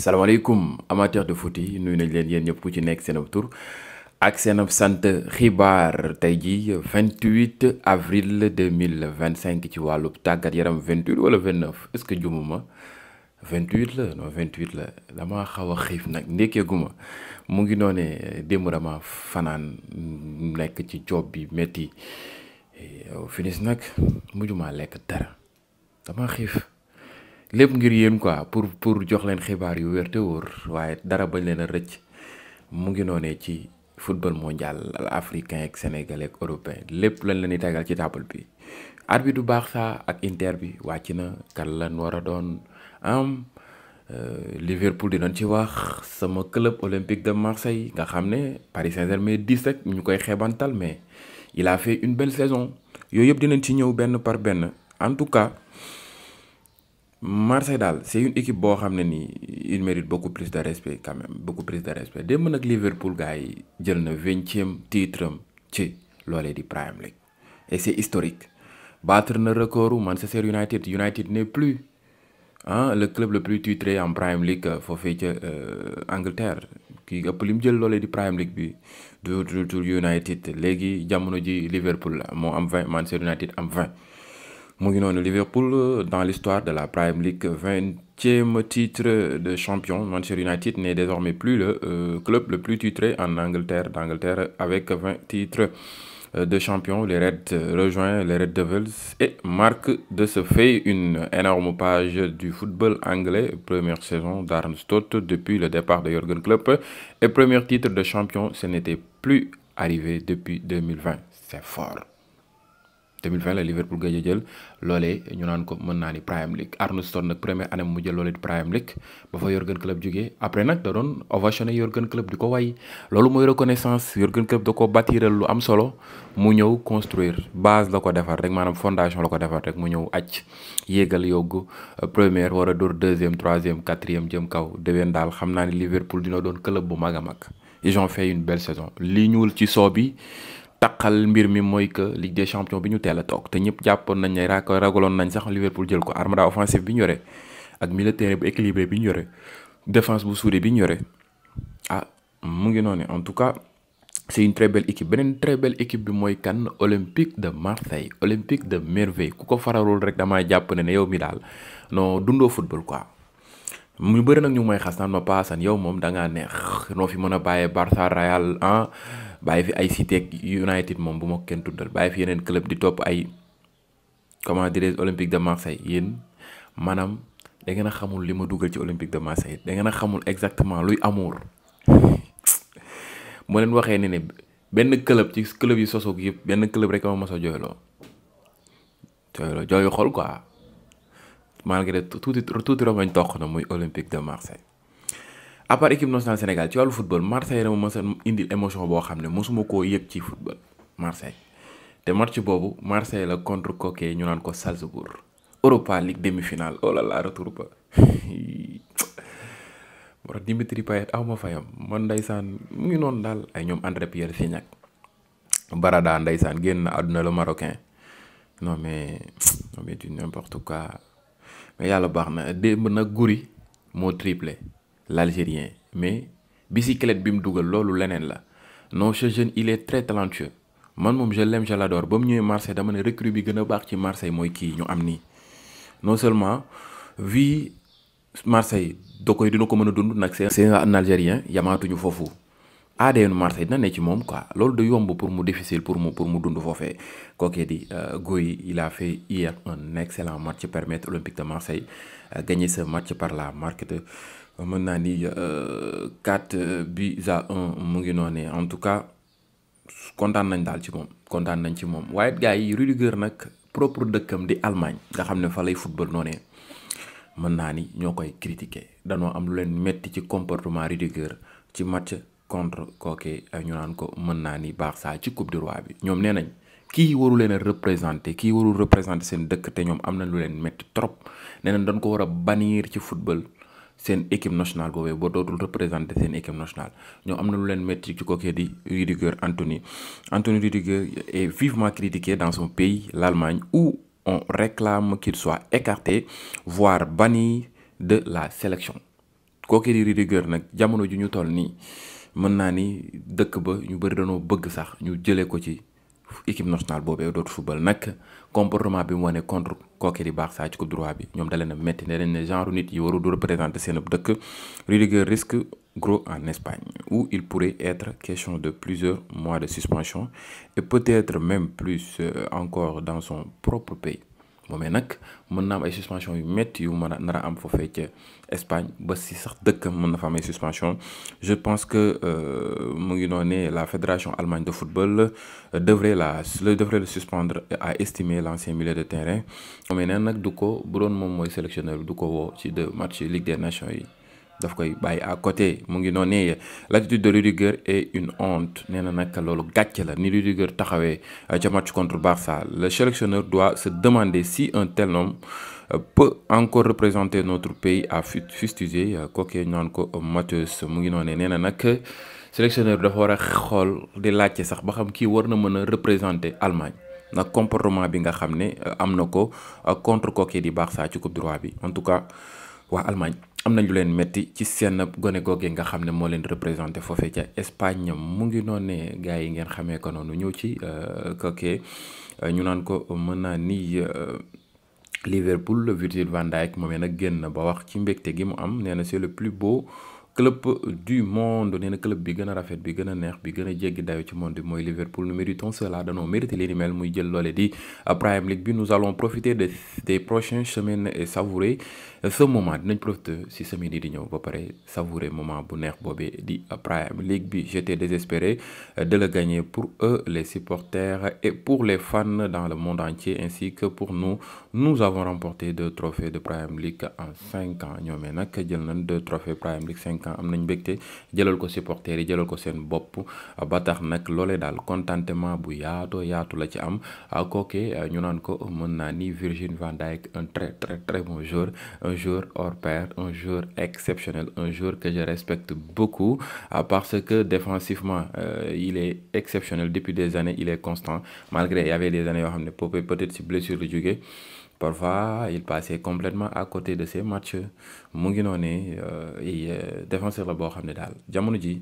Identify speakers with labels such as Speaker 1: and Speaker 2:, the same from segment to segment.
Speaker 1: salaamaaleykum amateur de foot yi nuyu nañ leen yéen ñëpp ku ci nekk seen tur ak seen sant xibaar tey jii 28 avril 2025 ci wàllu tàggat yaram 28 wala 29 est-ce que jumuma 28 la non 28 la dama xaw a xiif nag ndékkeeguma mu ngi noone démb dama fanaan nekk ci job bi métti finis nag mujjuma lekk dara dama xiif. lépp ngir yéen quoi pour jox leen xibaar yu wér te wóor waaye dara bañ leen a rëcc mu ngi noonee ci football mondial africain ak sénégalais ak européen lépp lañ leen di tegal ci table bi. arbitre du Barça ak Inter bi wàcc na kan lan war a doon am Liverpool dinañ ci wax sama club olympique de Marseille nga xam ne Paris Saint-Germain 10 rek ñu koy xeebantal mais il a fait une belle saison yooyu yëpp dinañ ci ñëw benn par benn en tout cas. Marseille daal c'est une équipe boo xam ne nii il mérite beaucoup plus de respect quand même beaucoup plus de respect démb nag Liverpool gars yi jël na 20e titre am ci loolee di Premier League et c'est historique battre na recordu Manchester United. United n'est plus le club le plus titré en Premier League foofee ca Angleterre kii ëpp li mu jël loolee di Premier League bi du United léegi jamono ji Liverpool la moo am 20 Manchester United am 20. mu ngi noonu Liverpool dans l'histoire de la Premier League 20e titre de champion. Manchester United n'est désormais plus le club le plus titré en d'Angleterre avec 20 titres de champion. Les Reds rejoignent les Red Devils et marquent de ce fait une énorme page du football anglais. Première saison d'Arne Slot depuis le départ de Jürgen Klopp et premier titre de champion, ce n'était plus arrivé depuis 2020. C'est fort. 2020 la Liverpool gëj a jël loolee ñu naan ko mën naa ni Premier League. Arne Slot nag première année mu jël loolee di Premier League ba fa Jürgen Klopp jógee après nag da doon ovationné Jürgen Klopp di ko way loolu mooy reconnaissance. Jürgen Klopp da ko bâtiral lu am solo mu ñëw construire base la ko defar rek maanaam fondation la ko defar rek mu ñëw acc yéegal yoggu première war a door deuxième troisième quatrième jëm kaw déwén daal xam naa ni Liverpool dina doon club bu mag a mag. Ils ont fait une belle saison li ñuul ci soo bi taqal mbir mi mooy que Ligue des champions bi ñu teel a toog te ñëpp jàppoon nañ ne ragaloon nañ sax Liverpool jël ko armada offensive bi ñu yore ak milieu de terrain bu équilibré bi ñu yore défense bu soudé bi ñu yore mu ngi noonu en tout cas c'est une très belle équipe. beneen très belle équipe bi mooy kan Olympique de Marseille Olympique de merveille ku ko faralul rek damaa jàpp ne yow mi daal non dundoo football quoi. mu bëri nag ñu may xas naan ma paasan yow moom da ngaa neex noo fi mën a bàyyee Barça Real bàyyi fi ay City ak United moom bu ma kenn tuddal bàyyi fi yeneen club di topp ay comment dirais Olympique de Marseille yéen maanaam da ngeen a xamul li ma dugal ci Olympique de Marseille da ngeen a xamul exactement luy amour. moo leen waxee ne benn club ci club yi sosoog yëpp benn club rek ma mos a jooyloo jooyu xol quoi malgré tuuti romañ toq na muy Olympique de Marseille. à part équipe nationale Sénégal ci wàllu football Marseille dama mës a indil émotion boo xam ne mosuma koo yëg ci football Marseille te match boobu Marseille la contre Koke ñu naan ko Salzbourg Europa League demi-finale oh là là retour ba moo tax Dimitri Payet aw ma fayam man ndeysaan mu ngi noonu daal ay ñoom André Pierre Signac Barada ndeysaan génn na àdduna le Marocain non mais du n'importe quoi mais yàlla baax na démb nag Goury moo triplé l'Algérien mais bicyclette bi mu dugal loolu leneen la non ce jeune il est très talentueux man moom je l'aime je l'adore ba mu ñëwee Marseille dama ne recrue bi gën a baax ci Marseille mooy kii ñu am nii non seulement vie Marseille dina ko mën a dund nag c'est un Algérien yamaatuñu foofu ADN Marseille dina ne ci moom quoi loolu du yomb pour mu difficile pour mu dund foofee kookee di Goury il a fait hier un excellent match permettre Olympique de Marseille gagner ce match par la marque de mën naa ni 4-1 mu ngi noonu en tout cas kontaan nañ daal ci moom kontaan nañ ci moom waaye gars yi Rudiger nag propre dëkkam di Allemagne nga xam ne fa lay football noonu mën naa ni ñoo koy critiquer danoo am lu leen metti ci comportement Rudiger ci match contre kooke ñu naan ko mën naa ni Barça ci coupe du roi bi ñoom nee nañ kii waru leen a représenter kii warul représenter seen dëkk te ñoom am na lu leen metti trop nee nañ dañ ko war a bannir ci football seen équipe nationale boobee boo dootul représenter seen équipe nationale ñoom am na lu leen metti ci kookee di Rudiger Anthony Rudiger est vivement critiqué dans son pays l'Allemagne où on réclame qu'il soit écarté voire banni de la sélection kooku di Rudiger nag jamono ju ñu toll nii mën naa ni dëkk ba ñu bëri dañoo bëgg sax ñu jëlee ko ci équipe nationale boobee dootu football nag comportement bi mu wane contre kooku di Barça ci coupe du roi bi ñoom da leen a métti ne dañ ne genre nit yi warul du représenter seen dëkk. Rudiger risque gros en Espagne où il pourrait être question de plusieurs mois de suspension et peut-être même plus encore dans son propre pays. moomee nag mën na am ay suspension yu métti yu mën a nar a am foofee ca Espagne ba si sax dëkkam mën na fa am ay suspension je pense que mu ngi noonu la fédération allemande de football devrait le suspendre à estimer l'ancien milieu de terrain moomee nag du ko bu doon moom mooy sélectionneur du ko woo ci 2 matchs Ligue des Nations yi daf koy bàyyi à côté mu ngi noonu l'attitude de Rudiger est une honte nee na nag loolu gàcce la ni Rudiger taxawee ca match contre Barça le sélectionneur doit se demander si un tel homme peut encore représenter notre pays à fustiger kooku naan ko Matheus mu ngi noonu nee na nag sélectionneur dafa war a xool di laajte sax ba xam kii war na mën a représenter Allemagne nag comportement bi nga xam ne am na ko contre kooku di Barça ci coupe du roi bi en tout cas waa Allemagne am nañ lu leen metti ci seen gone googee nga xam ne moo leen représenté foofee ca Espagne mu ngi noonu ne gars yi ngeen xamee ko noonu ñëw ci kookee ñu naan ko mën naa ni Liverpool Virgil van Dijk moomee nag génn ba wax ci mbégte gi mu am nee na c'est le plus beau club du monde nee na club bi gën a rafet bi gën a neex bi gën a jéggi dayo ci monde bi mooy Liverpool nous méritons cela danoo mérité li ni mel muy jël loole di Premier League bi nous allons profiter des prochaines semaines et savourer ce moment dinañ profiter si semaine yi di ñëw ba pare savourer moment bu neex boobee di Premier League bi j'étais désespéré de le gagner pour eux les supporters et pour les fans dans le monde entier ainsi que pour nous avons remporté 2 trophées de Premier League en 5 ans ñoomee nag jël nañ 2 trophées Premier League 5 ans am nañ mbégte jëlal ko supporters yi jëlal ko seen bopp ba tax nag loolee daal contentement bu yaatu la ci am kooke ñu naan ko mën naa ni Virgil van Dijk un très très très bon joueur un joueur hors pair un joueur exceptionnel un joueur que je respecte beaucoup parce que défensivement il est exceptionnel depuis des années il est constant malgré il y avait des années yoo xam ne peut-être si blessure la jógee parfois il passait complètement à côté de ces matchs mu ngi noonu défenseur la boo xam ne daal jamono ji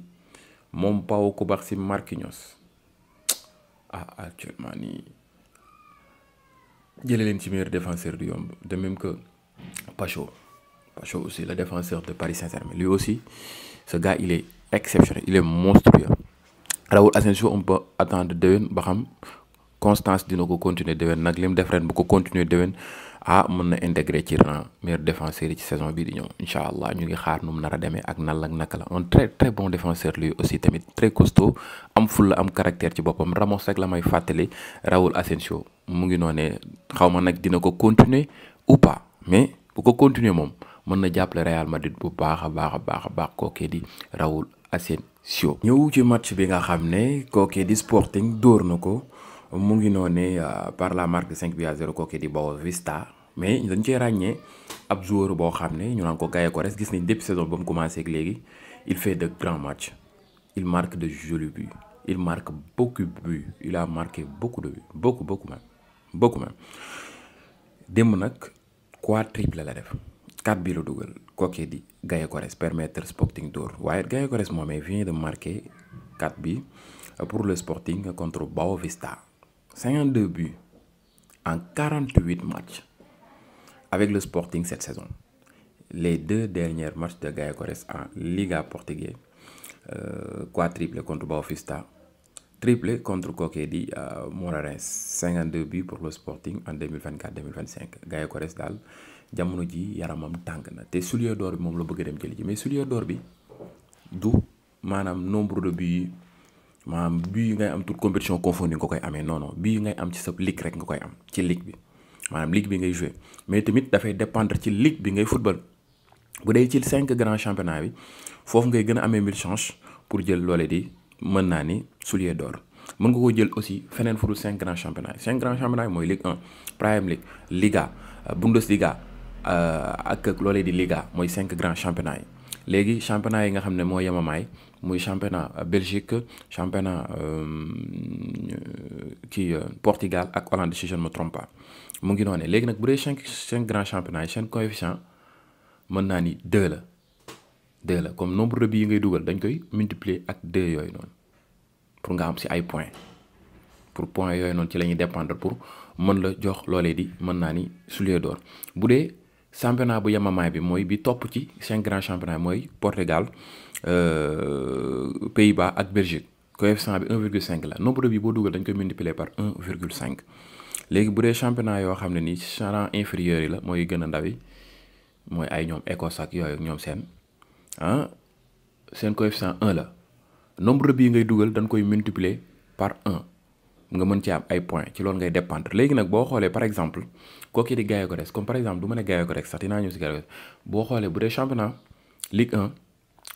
Speaker 1: moom Pau Cubarsí Marquinhos actuellement nii jëlee leen ci meilleur défenseur du yomb de même que Pacho aussi le défenseur de Paris Saint-Germain lui aussi ce gars il est exceptionnel il est monstrueux Raúl Asensio on peut attendre déwén ba xam Constance dina ko continuer déwén nag li mu def ren bu ko continuer déwén mën na intégrer ci rang meilleur défenseur yi ci saison bii di ñëw incha allah ñu ngi xaar nu mu nar a demee ak nan la naka la un très très bon défenseur lui aussi tamit très costaud am fulla am caractère ci boppam Ramos rek la may fàttali Raúl Asensio mu ngi noonee xaw ma nag dina ko continuer ou pas mais bu ko continuer moom mën na jàppale Real Madrid bu baax a baax kookee di Raúl Asensio. ñëw ci match bi nga xam ne kookee di Sporting dóor na ko. mu ngi noonu par la marque de 5-0 kooku di Boavista mais dañ cee ràññee ab joueur boo xam ne ñu naan ko Gyökeres gis nañ depuis saison ba mu commencé ak léegi il fait de grands matchs il marque de jolis buts il marque beaucoup de buts il a marqué beaucoup de buts beaucoup même démb nag quadruplé la def 4 bi la dugal kooku di Gyökeres permettre Sporting d'or waaye Gyökeres moomee vient de marquer 4 bi pour le Sporting contre Boavista 52 buts en 48 matchs avec le Sporting cette saison. Les 2 derniers matchs de Gyökeres en Liga portugaise, quadruplé contre Boavista, triplé contre kooku di Moreirense 52 buts pour le Sporting en 2024-2025 Gyökeres daal jamono ji yaramam tàng na te soulier d'or bi moom la bëgg dem jëli ji mais soulier d'or bi du maanaam nombre de buts maanaam bii ngay am toute compétition confondue nga koy amee non bii ngay am ci sa ligue rek nga koy am ci ligue bi maanaam ligue bi ngay jouer mais tamit dafay dépendre ci ligue bi ngay football bu dee ci 5 grands championnats bi foofu ngay gën a amee 1000 chances pour jël loole di mën naa ni soulier d'or mën nga ko jël aussi feneen fu dul 5 grands championnats yi 5 grands championnats yi mooy Ligue 1 Premier League Liga Bundesliga ak loolee di Liga mooy 5 grands championnats yi léegi championnat yi nga xam ne moo yemamaay muy championnat Belgique championnat Portugal ak Hollande si je ne me trompe pas mu ngi noonu léegi nag bu dee 5 grands championnats yi seen coefficient mën naa ni 2 la 2 la comme nombre de buts yi ngay dugal dañ koy multiplier ak 2 yooyu noonu pour nga am si ay points pour points yooyu noonu ci la ñuy dépendre pour mën la jox loolee di mën naa ni soulier d'or bu dee championnat bu yemamaay bi mooy bi topp ci 5 grands championnats mooy Portugal Pays-Bas ak Belgique coefficient bi 1,5 la nombre de buts boo dugal dañ koy multiplier par 1,5 léegi bu dee championnat yoo xam ne nii rang inférieur yi la mooy gën a ndaw yi mooy ay ñoom Écosse ak yooyu ñoom seen coefficient 1 la nombre de buts ngay dugal dañ koy multiplier par 1 nga mën ci am ay points ci loolu ngay dépendre léegi nag boo xoolee par exemple kooku di Gaïa Goretz comme par exemple du ma ne Gaïa Goretz sax dinaa ñëw si Gaïa Goretz boo xoolee bu dee championnat Ligue 1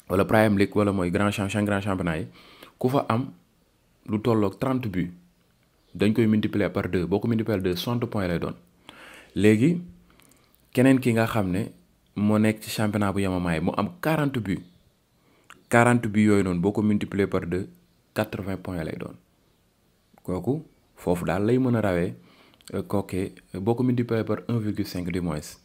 Speaker 1: wala Premier League wala mooy grand championnat yi ku fa am lu tolloog 30 buts dañ koy multiplier par 2 boo ko multiplier par 2 60 points lay doon léegi keneen ki nga xam ne moo nekk ci championnat bu yamamaay mu am 40 buts yooyu noonu boo ko multiplier par 2 80 points lay doon kooku foofu daal lay mën a rawee kookee boo ko multiplier par 1,5 du moins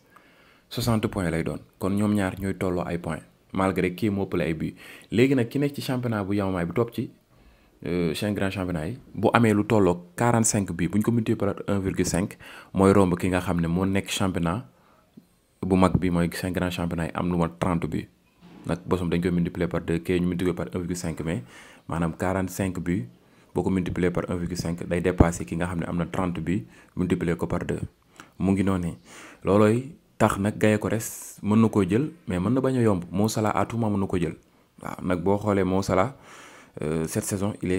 Speaker 1: 60 points lay doon kon ñoom ñaar ñooy tolloo ay points malgré kii moo ëppale ay buts léegi nag ki nekk ci championnat bu yamamaay bu topp ci 5 grands championnats yi bu amee lu tolloog 45 buts bu ñu ko multiplier par 1,5 mooy romb ki nga xam ne moo nekk championnat bu mag bi mooy 5 grands championnats yi am lu ma 30 buts nag bosam dañ koy multiplier par 2 kii ñu multiplier par 1,5 mais maanaam 45 buts boo ko multiplier par 1,5 day dépasser ki nga xam ne am na 30 buts multiplier ko par 2 mu ngi noonu loolooy tax nag Gaïa Goretz mën na koo jël mais mën na bañ a yomb Mo Salah à tout moment mën na ko jël waaw nag boo xoolee Mo Salah cette saison il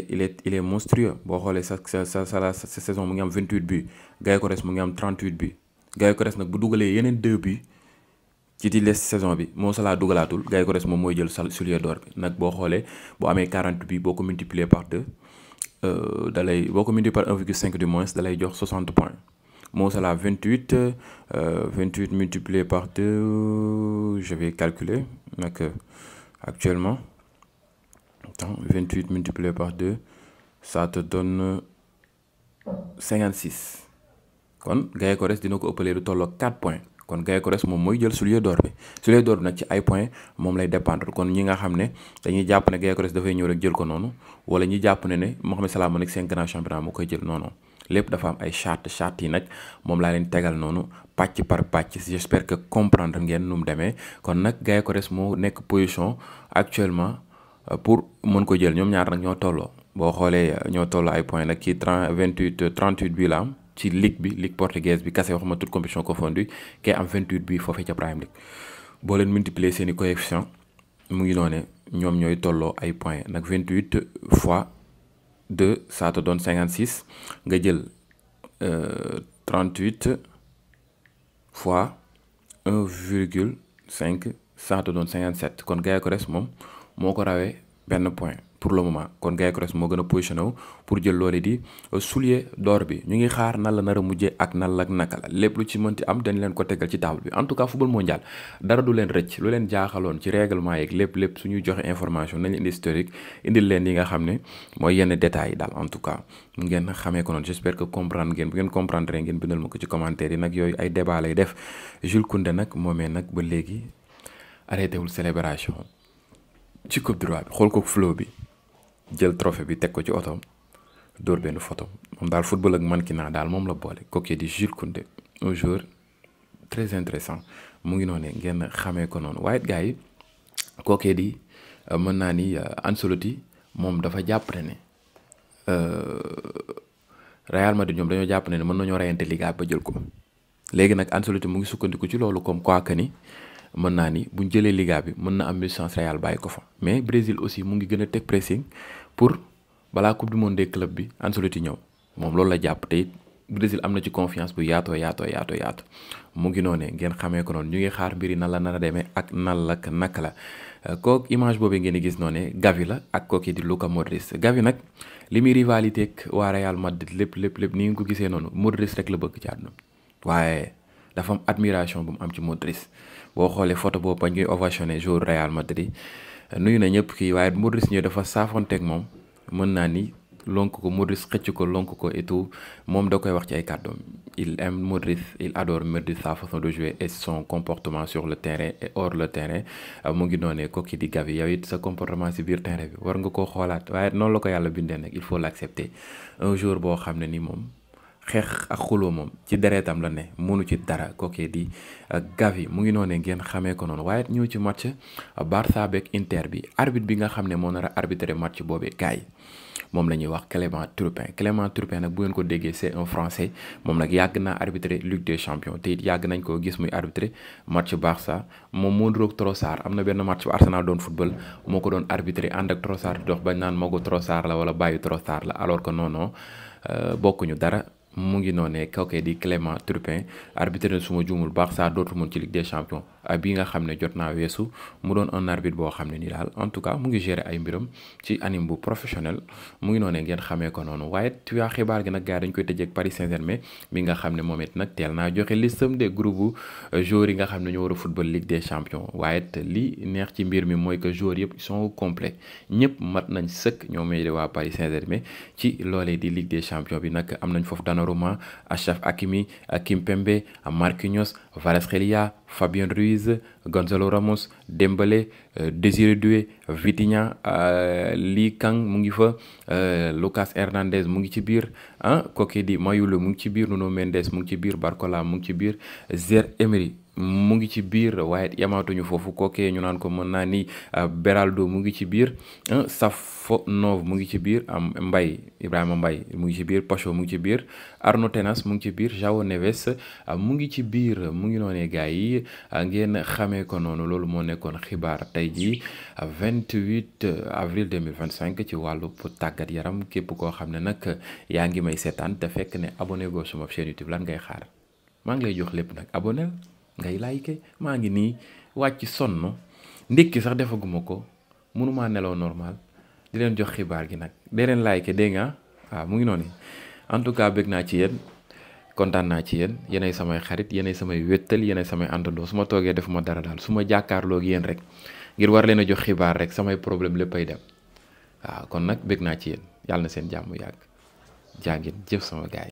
Speaker 1: est monstrueux boo xoolee sa saison mu ngi am 28 buts Gaïa Goretz mu ngi am 38 buts Gaïa Goretz nag bu dugalee yeneen 2 buts ci di les saison bi Mo Salah dugalaatul Gaïa Goretz moom mooy jël soulier d'or bi nag boo xoolee boo amee 40 buts boo ko multiplier par 2 boo ko multiplier par 1,5 du moins da lay jox 60 points Mo Salah 28 multiplié par 2 je vais calculer nag actuellement 28 multiplié par 2 ça te donne 56 kon Gaïa Goretz dina ko ëppalee lu tolloog 4 points kon Gaïa Goretz moom mooy jël soulier d'or bi soulier d'or bi nag ci ay points moom lay dépendre kon ñi nga xam ne dañuy jàpp ne Gaïa Goretz dafay ñëw rek jël ko noonu wala ñi jàpp ne Mohamed Salah moo nekk 5 grands championnats moo koy jël noonu lépp dafa am ay charte yi nag moom laa leen tegal noonu pàcc par pàcc j'espère que comprendre ngeen nu mu demee kon nag Gaïa Goretz moo nekk position actuellement pour mën ko jël ñoom ñaar nag ñoo tolloo boo xoolee ñoo tolloo ay points nag kii 38 bii la am ci ligue portugaise bi kase waxuma toute compétition confondue kay am 28 bii foofee ca Premier League boo leen multiplier seeni coefficient mu ngi noone ñoom ñooy tolloo ay points nag 28 fois 2 ça te donne 56 nga jël 38 fois 1,5 ça te donne 57 kon Gaïa Goretz moom moo ko rawee benn point pour le moment kon Gaïa Goretz moo gën a positionné wu pour jël loole di soulier d'or bi ñu ngi xaar nan la nar a mujjee ak nan la naka la lépp lu ci mënti am dañ leen ko tegal ci table bi en tout cas football mondial dara du leen rëcc lu leen jaaxaloon ci règlement yeeg lépp suñuy joxe information nañ indi historique indil leen yi nga xam ne mooy yenn détails yi daal en tout cas ngeen xamee ko noonu j'espère que comprendre ngeen bu ngeen comprendre ngeen bindal ma ko ci commentaire yi nag yooyu ay débat lay def Jules Koundé nag moomee nag ba léegi arrêté wul célébration ci coupe du roi bi xool ko flow bi jël trophée bi teg ko ci otoom dóor benn photo moom daal football ak mannequinat daal moom la boole kooku di Jules Koundé un joueur très intéressant mu ngi noonu ngeen xamee ko noonu waaye gars yi kooku di mën naa ni Ancelotti moom dafa jàpp ne Real Madrid ñoom dañoo jàpp ne mën nañoo reyante Liga ba jël ko léegi nag Ancelotti mu ngi sukkandiku ci loolu comme quoi que ni mën naa ni buñ jëlee Liga bi mën na am licence Real bàyyi ko fa mais Brésil aussi mu ngi gën a teg pressing pour balaa coupe du monde des clubs bi Ancelotti ñëw moom loolu la jàpp te it Brésil am na ci confiance bu yaatoo mu ngi noonee ngeen xamee ko noonu ñu ngi xaar mbiri nan la nar a demee ak nan la naka la kooku image boobu ngeen di gis noonee Gavi la ak kooki di Luka Modric Gavi nag li muy rivalité ak waa Real Madrid lépp ni nga ko gisee noonu Modric rek la bëgg ci àdduna waaye dafa am admiration bu mu am ci Modric boo xoolee photo boobu bañ koy ovationné jour Real Madrid nuyu na ñëpp kii waaye Modric ñëw dafa saafonteeg moom mën naa ni lonk ko Modric xëcc ko lonk ko et tout moom da koy wax ci ay kàddoom il aime Modric il adore Modric sa façon de jouer et son comportement sur le terrain et hors le terrain mu ngi noonee kooki di Gavi yow it sa comportement si biir terrain bi war nga koo xoolaat waaye noonu la ko yàlla bindee nag il faut l'accepter un jour boo xam ne ni moom xeex ak xuloo moom ci deretam la ne mënu ci dara kookee di Gavi mu ngi noonee ngeen xamee ko noonu waaye ñëw ci match Barça beeg Inter bi arbitre bi nga xam ne moo nar a arbitrer match boobee gars yi moom la ñuy wax Clément Turpin nag bu ngeen ko déggee c'est un français moom nag yàgg naa arbitrer Ligue des Champions te it yàgg nañ koo gis muy arbitrer match Barça moom moo niroog Trossard am na benn match bu Arsenal doon football moo ko doon arbitrer ànd ak Trossard di dox bañ naan magu Trossard la wala bàyyi Trossard la alors que non bokkuñu dara. mu ngi noonee kooke di Clément Turpin arbitre na suma juumul Barça dootul mun ci Ligue des Champions bi nga xam ne jot naa weesu mu doon un arbitre boo xam ne nii daal en tout cas mu ngi gérer ay mbiram ci anime bu professionnel mu ngi noonee ngeen xamee ko noonu waaye tuuti xibaar gi nag gars dañ koy tëjee ak Paris Saint-Germain mi nga xam ne moom it nag teel naa joxe listam de groupe joueurs yi nga xam ne ñoo war a football Ligue des Champions waaye li neex ci mbir mi mooy que joueurs yëpp sont complets ñëpp mat nañ sëkk ñoom di waa Paris Saint-Germain ci loolee di Ligue des Champions bi nag am nañ foofu Donnarumma Achraf Hakimi Kimpembe Marquinhos Kvaratskhelia Fabien Ruiz Gonzalo Ramos Dembélé Désiré Doué Vitinha Lee Kang mu ngi fa Lucas Hernandez mu ngi ci biir kooku di Mayulo mu ngi ci biir Nuno Mendes mu ngi ci biir Barcola mu ngi ci biir Pierre-Emerick mu ngi ci biir waaye yamaatuñu foofu kookee ñu naan ko mën naa ni Beraldo mu ngi ci biir Safonov mu ngi ci biir Ibrahima Mbaye mu ngi ci biir Pacho mu ngi ci biir Arnaud Tenas mu ngi ci biir João Neves mu ngi ci biir mu ngi noonee gars yi ngeen xamee ko noonu loolu moo nekkoon xibaar tey jii 28 avril 2025 ci wàllu tàggat yaram képp koo xam ne nag yaa ngi may seetaan te fekk ne abonné goo suma chaîne YouTube lan ngay xaar maa ngi lay jox lépp nag abonné ngay like maa ngi nii wàcc sonn ndékki sax defaguma ko mënumaa nelaw normal di leen jox xibaar gi nag dee leen like dégg nga waaw mu ngi noonu en tout cas bëgg naa ci yéen kontaan naa ci yéen yéenay samay xarit yéenay samay wéttal yéenay samay àndandoo su ma toogee defuma dara daal su ma jàkkaarloog yéen rek ngir war leen a jox xibaar rek samay problème léppay dem waaw kon nag bëgg naa ci yéen yàlla na seen jàmm yàgg jaa ngeen jëf sama gaay